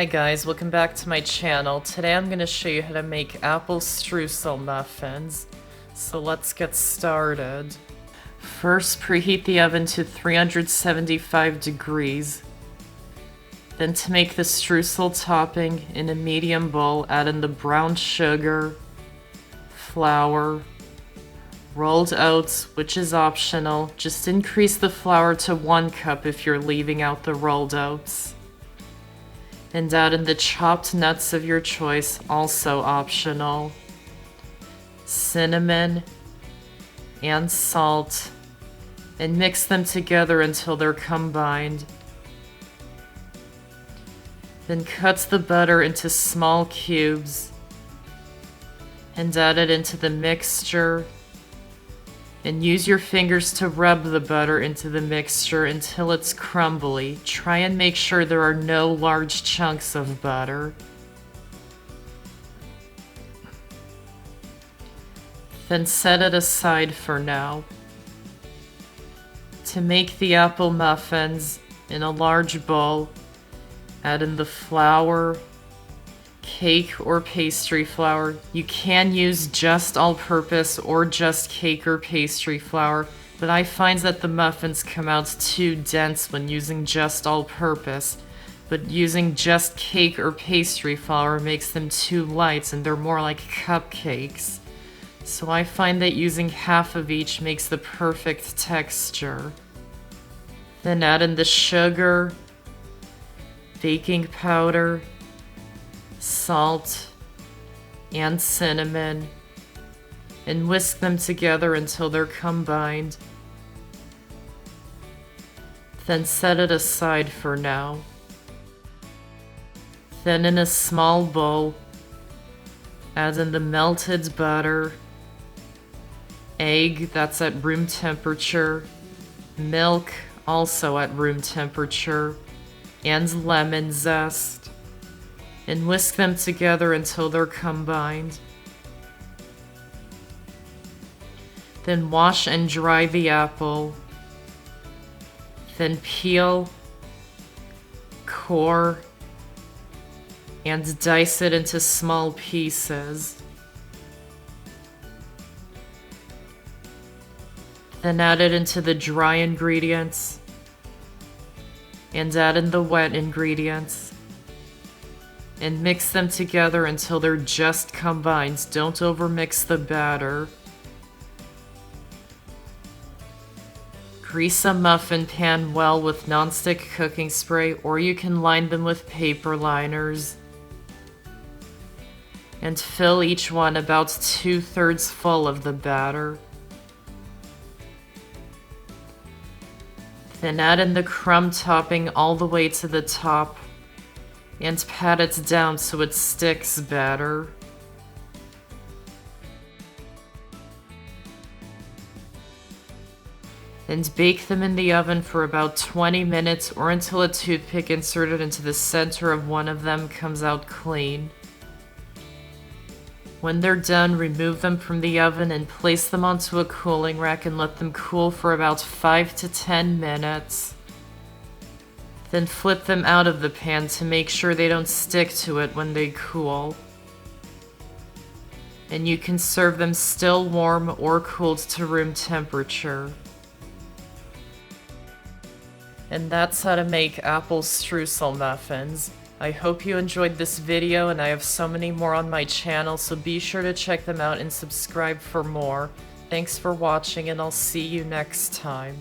Hi guys, welcome back to my channel. Today I'm going to show you how to make Apple Streusel Muffins. So let's get started. First, preheat the oven to 375 degrees. Then to make the streusel topping in a medium bowl, add in the brown sugar, flour, rolled oats, which is optional. Just increase the flour to 1 cup if you're leaving out the rolled oats. And add in the chopped nuts of your choice, also optional, cinnamon, and salt, and mix them together until they're combined. Then cut the butter into small cubes and add it into the mixture. And use your fingers to rub the butter into the mixture until it's crumbly. Try and make sure there are no large chunks of butter. Then set it aside for now. To make the apple muffins, in a large bowl, add in the flour, cake or pastry flour. You can use just all-purpose or just cake or pastry flour, but I find that the muffins come out too dense when using just all-purpose, but using just cake or pastry flour makes them too light and they're more like cupcakes. So I find that using half of each makes the perfect texture. Then add in the sugar, baking powder, salt, and cinnamon, and whisk them together until they're combined. Then set it aside for now. Then in a small bowl, add in the melted butter, egg that's at room temperature, milk also at room temperature, and lemon zest. And whisk them together until they're combined. Then wash and dry the apple. Then peel, core, and dice it into small pieces. Then add it into the dry ingredients and add in the wet ingredients. And mix them together until they're just combined. Don't overmix the batter. Grease a muffin pan well with nonstick cooking spray, or you can line them with paper liners. And fill each one about 2/3 full of the batter. Then add in the crumb topping all the way to the top. And pat it down so it sticks better. And bake them in the oven for about 20 minutes or until a toothpick inserted into the center of one of them comes out clean. When they're done, remove them from the oven and place them onto a cooling rack and let them cool for about 5 to 10 minutes. Then flip them out of the pan to make sure they don't stick to it when they cool. And you can serve them still warm or cooled to room temperature. And that's how to make apple streusel muffins. I hope you enjoyed this video, and I have so many more on my channel, so be sure to check them out and subscribe for more. Thanks for watching, and I'll see you next time.